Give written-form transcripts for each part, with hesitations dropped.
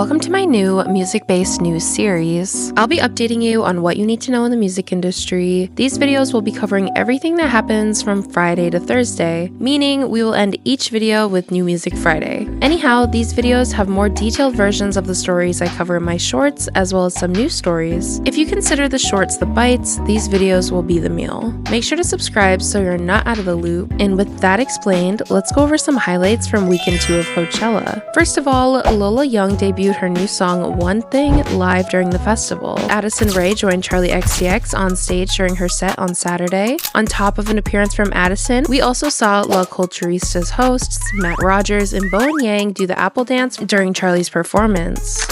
Welcome to my new music-based news series. I'll be updating you on what you need to know in the music industry. These videos will be covering everything that happens from Friday to Thursday, meaning we will end each video with New Music Friday. Anyhow, these videos have more detailed versions of the stories I cover in my shorts, as well as some news stories. If you consider the shorts the bites, these videos will be the meal. Make sure to subscribe so you're not out of the loop. And with that explained, let's go over some highlights from weekend 2 of Coachella. First of all, Lola Young debuted her new song One Thing live during the festival. Addison Rae joined Charli XCX on stage during her set on Saturday. On top of an appearance from Addison, we also saw La Culturista's hosts Matt Rogers and Bowen Yang do the Apple Dance during Charli's performance.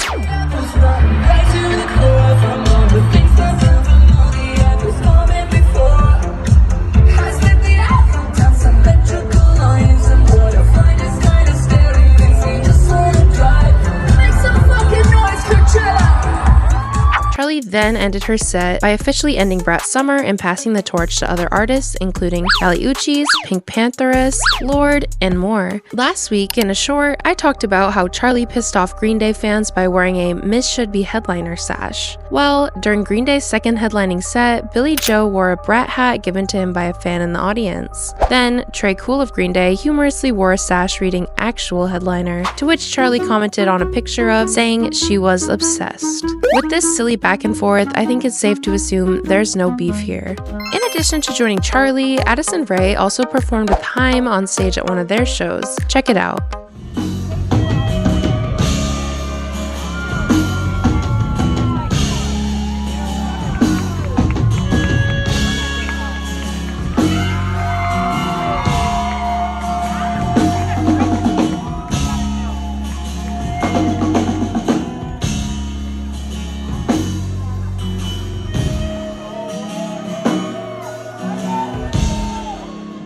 Charli then ended her set by officially ending BRAT Summer and passing the torch to other artists, including Kali Uchis, Pink Pantheress, Lorde, and more. Last week, in a short, I talked about how Charli pissed off Green Day fans by wearing a Miss Should Be headliner sash. Well, during Green Day's second headlining set, Billy Joe wore a BRAT hat given to him by a fan in the audience. Then, Trey Cool of Green Day humorously wore a sash reading Actual Headliner, to which Charli commented on a picture of, saying she was obsessed. With this silly back and forth, I think it's safe to assume there's no beef here. In addition to joining Charli, Addison Rae also performed with Haim on stage at one of their shows. Check it out.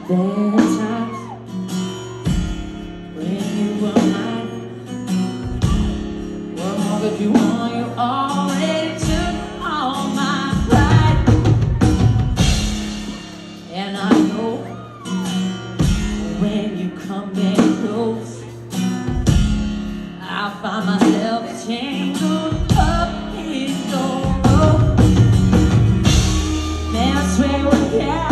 There are times when you were mine. What more could you want? You already took all my pride. And I know when you come back close, I'll find myself tangled up in your rope. Man, I swear with that.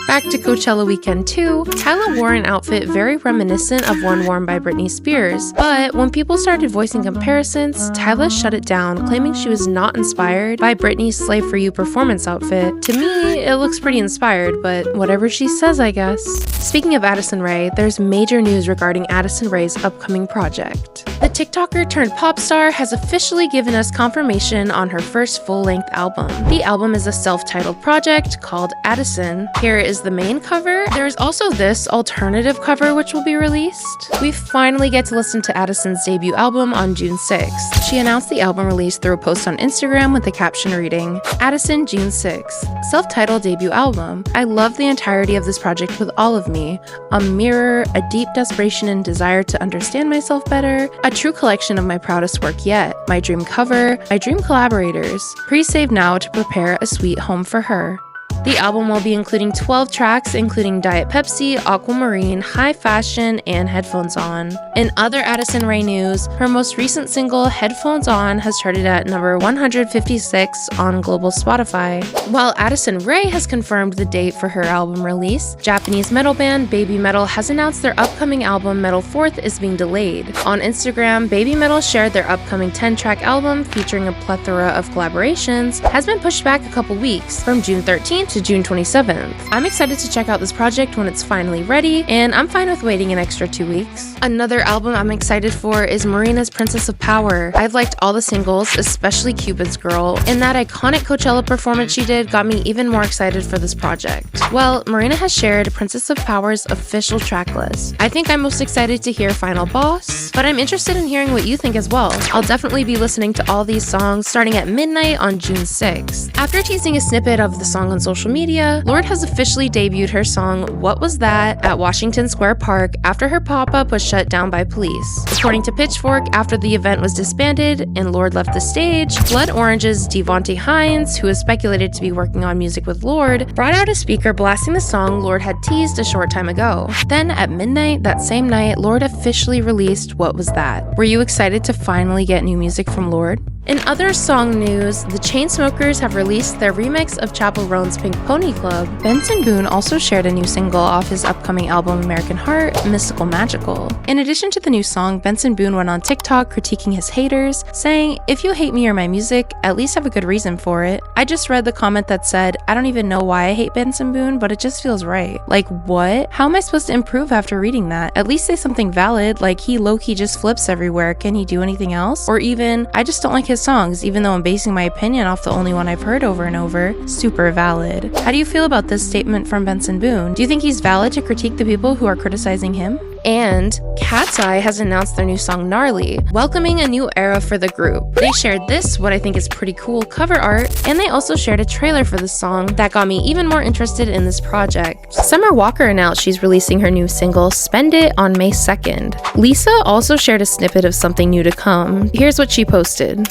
Back to Coachella weekend 2, Tyla wore an outfit very reminiscent of one worn by Britney Spears, but when people started voicing comparisons, Tyla shut it down, claiming she was not inspired by Britney's Slave For You performance outfit. To me, it looks pretty inspired, but whatever she says, I guess. Speaking of Addison Rae, there's major news regarding Addison Rae's upcoming project. The TikToker turned pop star has officially given us confirmation on her first full-length album. The album is a self-titled project called Addison. Here is the main cover. There's also this alternative cover which will be released. We finally get to listen to Addison's debut album on June 6th. She announced the album release through a post on Instagram with the caption reading, Addison June 6th, self-titled debut album. I love the entirety of this project with all of me. A mirror, a deep desperation and desire to understand myself better, a true collection of my proudest work yet, my dream cover, my dream collaborators. Pre-save now to prepare a sweet home for her. The album will be including 12 tracks, including Diet Pepsi, Aquamarine, High Fashion, and Headphones On. In other Addison Rae news, her most recent single, Headphones On, has charted at number 156 on global Spotify. While Addison Rae has confirmed the date for her album release, Japanese metal band Baby Metal has announced their upcoming album Metal 4th is being delayed. On Instagram, Baby Metal shared their upcoming 10-track album featuring a plethora of collaborations has been pushed back a couple weeks, from June 13th to to June 27th. I'm excited to check out this project when it's finally ready, and I'm fine with waiting an extra 2 weeks. Another album I'm excited for is Marina's Princess of Power. I've liked all the singles, especially Cupid's Girl, and that iconic Coachella performance she did got me even more excited for this project. Well, Marina has shared Princess of Power's official track list. I think I'm most excited to hear Final Boss, but I'm interested in hearing what you think as well. I'll definitely be listening to all these songs starting at midnight on June 6th. After teasing a snippet of the song on social media, Lorde has officially debuted her song What Was That at Washington Square Park after her pop-up was shut down by police. According to Pitchfork, after the event was disbanded and Lorde left the stage, Blood Orange's Devonte Hines, who is speculated to be working on music with Lorde, brought out a speaker blasting the song Lorde had teased a short time ago. Then at midnight that same night, Lorde officially released What Was That. Were you excited to finally get new music from Lorde? In other song news, the Chainsmokers have released their remix of Chappell Roan's Pink Pony Club. Benson Boone also shared a new single off his upcoming album American Heart, Mystical Magical. In addition to the new song, Benson Boone went on TikTok critiquing his haters, saying, "If you hate me or my music, at least have a good reason for it." I just read the comment that said, "I don't even know why I hate Benson Boone, but it just feels right." Like, what? How am I supposed to improve after reading that? At least say something valid, like he low-key just flips everywhere. Can he do anything else? Or even, I just don't like his songs, even though I'm basing my opinion off the only one I've heard over and over. Super valid. How do you feel about this statement from Benson Boone? Do you think he's valid to critique the people who are criticizing him? And Katseye has announced their new song Gnarly, welcoming a new era for the group. They shared this, what I think is pretty cool, cover art, and they also shared a trailer for the song that got me even more interested in this project. Summer Walker announced she's releasing her new single Spend It on May 2nd. Lisa also shared a snippet of something new to come. Here's what she posted.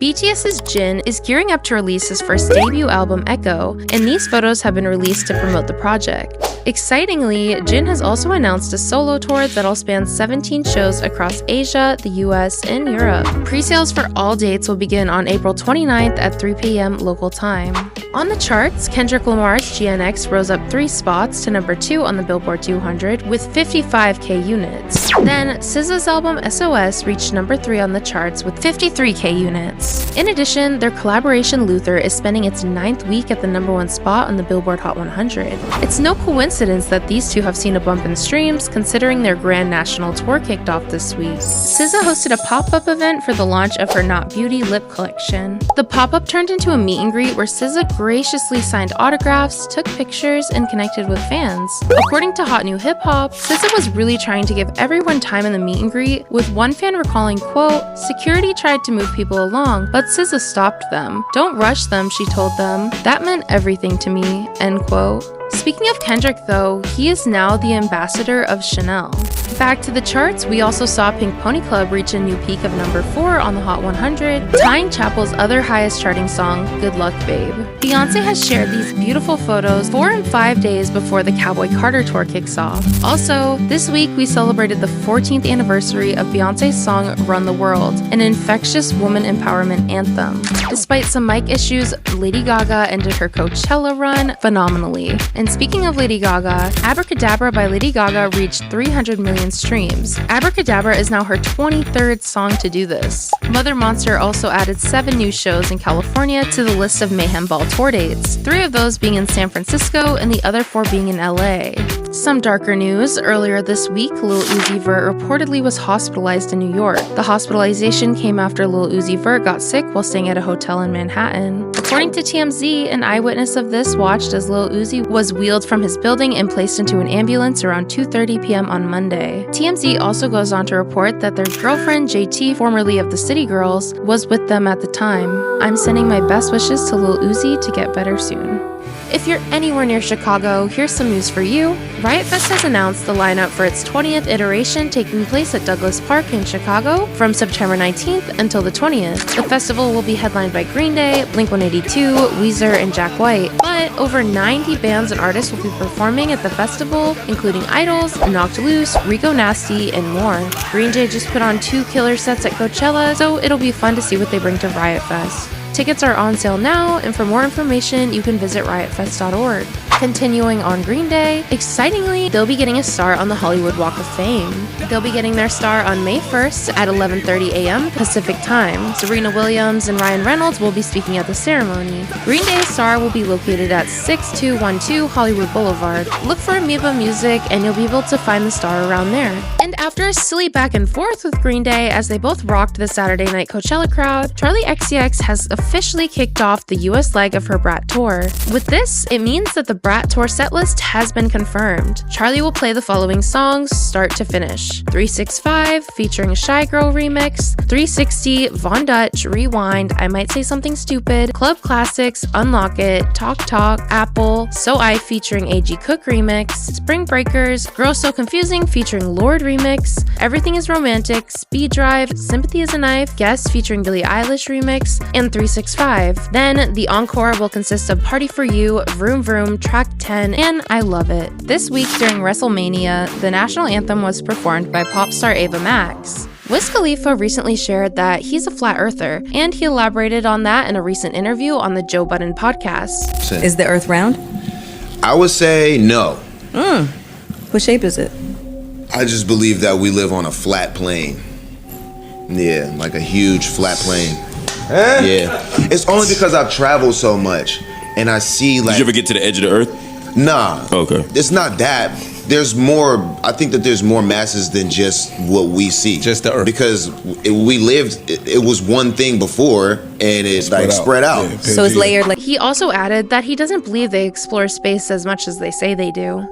BTS's Jin is gearing up to release his first debut album, Echo, and these photos have been released to promote the project. Excitingly, Jin has also announced a solo tour that'll span 17 shows across Asia, the US, and Europe. Pre-sales for all dates will begin on April 29th at 3 p.m. local time. On the charts, Kendrick Lamar's GNX rose up 3 spots to number 2 on the Billboard 200 with 55k units. Then, SZA's album SOS reached number 3 on the charts with 53k units. In addition, their collaboration Luther is spending its 9th week at the number 1 spot on the Billboard Hot 100. It's no coincidence that these two have seen a bump in streams, considering their grand national tour kicked off this week. SZA hosted a pop-up event for the launch of her Not Beauty lip collection. The pop-up turned into a meet and greet where SZA graciously signed autographs, took pictures, and connected with fans. According to Hot New Hip Hop, SZA was really trying to give everyone time in the meet and greet, with one fan recalling, quote, "Security tried to move people along, but SZA stopped them. Don't rush them," she told them. "That meant everything to me," end quote. Speaking of Kendrick though, he is now the ambassador of Chanel. Back to the charts, we also saw Pink Pony Club reach a new peak of number 4 on the Hot 100, tying Chappell's other highest charting song, Good Luck Babe. Beyonce has shared these beautiful photos 4 and 5 days before the Cowboy Carter tour kicks off. Also, this week we celebrated the 14th anniversary of Beyonce's song Run the World, an infectious woman empowerment anthem. Despite some mic issues, Lady Gaga ended her Coachella run phenomenally. And speaking of Lady Gaga, Abracadabra by Lady Gaga reached 300 million streams. Abracadabra is now her 23rd song to do this. Mother Monster also added 7 new shows in California to the list of Mayhem Ball tour dates, 3 of those being in San Francisco and the other 4 being in LA. Some darker news, earlier this week, Lil Uzi Vert reportedly was hospitalized in New York. The hospitalization came after Lil Uzi Vert got sick while staying at a hotel in Manhattan. According to TMZ, an eyewitness of this watched as Lil Uzi was wheeled from his building and placed into an ambulance around 2:30 p.m. on Monday. TMZ also goes on to report that their girlfriend JT, formerly of the City Girls, was with them at the time. I'm sending my best wishes to Lil Uzi to get better soon. If you're anywhere near Chicago, here's some news for you. Riot Fest has announced the lineup for its 20th iteration taking place at Douglas Park in Chicago from September 19th until the 20th. The festival will be headlined by Green Day, Blink-182, Weezer, and Jack White. But over 90 bands and artists will be performing at the festival, including Idols, Knocked Loose, Rico Nasty, and more. Green Day just put on 2 killer sets at Coachella, so it'll be fun to see what they bring to Riot Fest. Tickets are on sale now, and for more information, you can visit riotfest.org. Continuing on Green Day, excitingly, they'll be getting a star on the Hollywood Walk of Fame. They'll be getting their star on May 1st at 11:30 a.m. Pacific Time. Serena Williams and Ryan Reynolds will be speaking at the ceremony. Green Day's star will be located at 6212 Hollywood Boulevard. Look for Amoeba Music and you'll be able to find the star around there. And after a silly back and forth with Green Day as they both rocked the Saturday night Coachella crowd, Charli XCX has officially kicked off the US leg of her BRAT tour. With this, it means that the BRAT tour setlist has been confirmed. Charli will play the following songs start to finish: 365 featuring Shy Girl remix, 360 Von Dutch Rewind, I Might Say Something Stupid, Club Classics, Unlock It, Talk Talk, Apple, So I featuring AG Cook remix, Spring Breakers, Girl So Confusing featuring Lord remix, Everything Is Romantic, Speed Drive, Sympathy Is a Knife, Guess featuring Billie Eilish remix, and 365. Then the encore will consist of Party For You, Vroom Vroom, Track 10, and I Love It. This week during WrestleMania, the national anthem was performed by pop star Ava Max. Wiz Khalifa recently shared that he's a flat earther, and he elaborated on that in a recent interview on the Joe Budden podcast. Is the earth round? I would say no. What shape is it? I just believe that we live on a flat plane. Yeah, like a huge flat plane. Yeah. It's only because I've traveled so much and I see like... Did you ever get to the edge of the earth? Nah. Okay. It's not that. There's more, I think that there's more masses than just what we see. Just the earth. Because we lived, it was one thing before and it's like spread out. Yeah, So it's layered like... He also added that he doesn't believe they explore space as much as they say they do.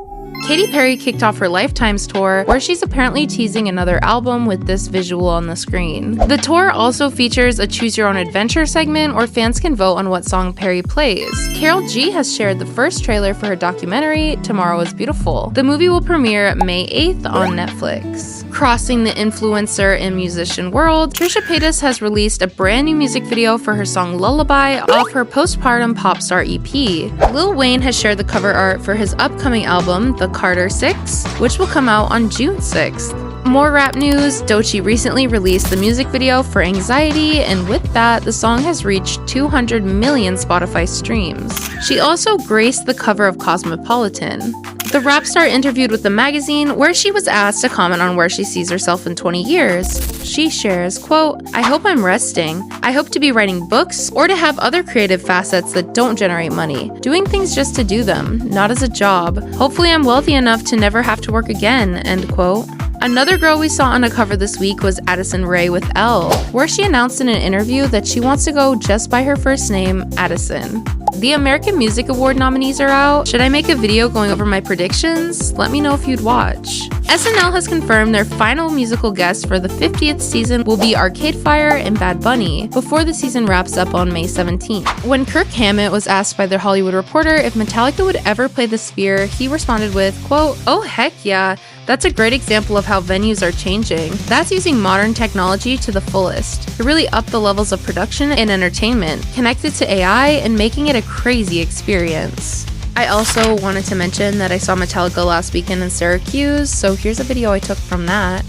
Katy Perry kicked off her Lifetimes tour, where she's apparently teasing another album with this visual on the screen. The tour also features a Choose Your Own Adventure segment where fans can vote on what song Perry plays. Karol G has shared the first trailer for her documentary, Tomorrow Is Beautiful. The movie will premiere May 8th on Netflix. Crossing the influencer and musician world, Trisha Paytas has released a brand new music video for her song Lullaby off her postpartum pop star EP. Lil Wayne has shared the cover art for his upcoming album, The Carter 6, which will come out on June 6th. More rap news, Doechii recently released the music video for Anxiety, and with that, the song has reached 200 million Spotify streams. She also graced the cover of Cosmopolitan. The rap star interviewed with the magazine, where she was asked to comment on where she sees herself in 20 years. She shares, quote, "I hope I'm resting. I hope to be writing books or to have other creative facets that don't generate money. Doing things just to do them, not as a job. Hopefully I'm wealthy enough to never have to work again," end quote. Another girl we saw on a cover this week was Addison Rae with Elle, where she announced in an interview that she wants to go just by her first name, Addison. The American Music Award nominees are out. Should I make a video going over my predictions? Let me know if you'd watch. SNL has confirmed their final musical guest for the 50th season will be Arcade Fire and Bad Bunny before the season wraps up on May 17th. When Kirk Hammett was asked by The Hollywood Reporter if Metallica would ever play the Sphere, he responded with, quote, "Oh heck yeah. That's a great example of how venues are changing. That's using modern technology to the fullest to really up the levels of production and entertainment, connected to AI and making it a crazy experience." I also wanted to mention that I saw Metallica last weekend in Syracuse, so here's a video I took from that.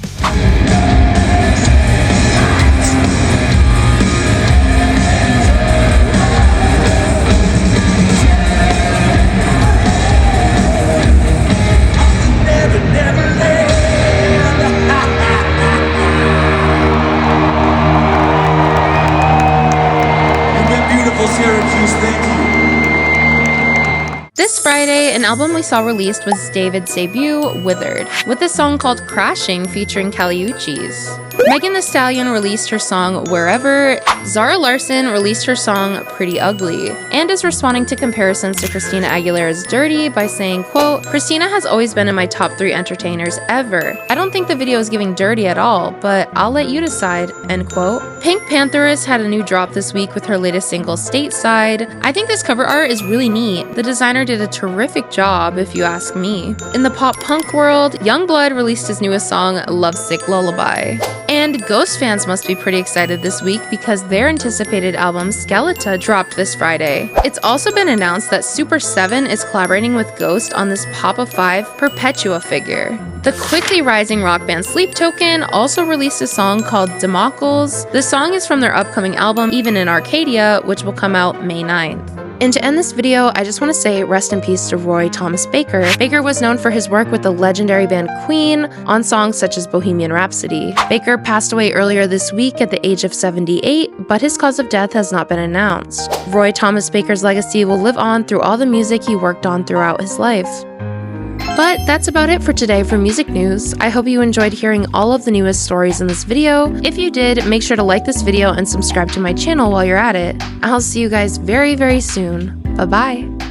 This Friday, an album we saw released was David's debut, Withered, with a song called Crashing featuring Kali Uchis. Megan Thee Stallion released her song Wherever, Zara Larsson released her song Pretty Ugly, and is responding to comparisons to Christina Aguilera's Dirty by saying, quote, "Christina has always been in my top 3 entertainers ever. I don't think the video is giving dirty at all, but I'll let you decide," end quote. Pink Pantheress had a new drop this week with her latest single, Stateside. I think this cover art is really neat. The designer did a terrific job, if you ask me. In the pop punk world, Youngblood released his newest song, Lovesick Lullaby. And Ghost fans must be pretty excited this week because their anticipated album Skeleton dropped this Friday. It's also been announced that Super 7 is collaborating with Ghost on this Papa 5 Perpetua figure. The quickly rising rock band Sleep Token also released a song called Democles. The song is from their upcoming album Even in Arcadia, which will come out May 9th. And to end this video, I just want to say rest in peace to Roy Thomas Baker. Baker was known for his work with the legendary band Queen on songs such as Bohemian Rhapsody. Baker passed away earlier this week at the age of 78, but his cause of death has not been announced. Roy Thomas Baker's legacy will live on through all the music he worked on throughout his life. But that's about it for today for music news. I hope you enjoyed hearing all of the newest stories in this video. If you did, make sure to like this video and subscribe to my channel while you're at it. I'll see you guys very, very soon. Bye-bye.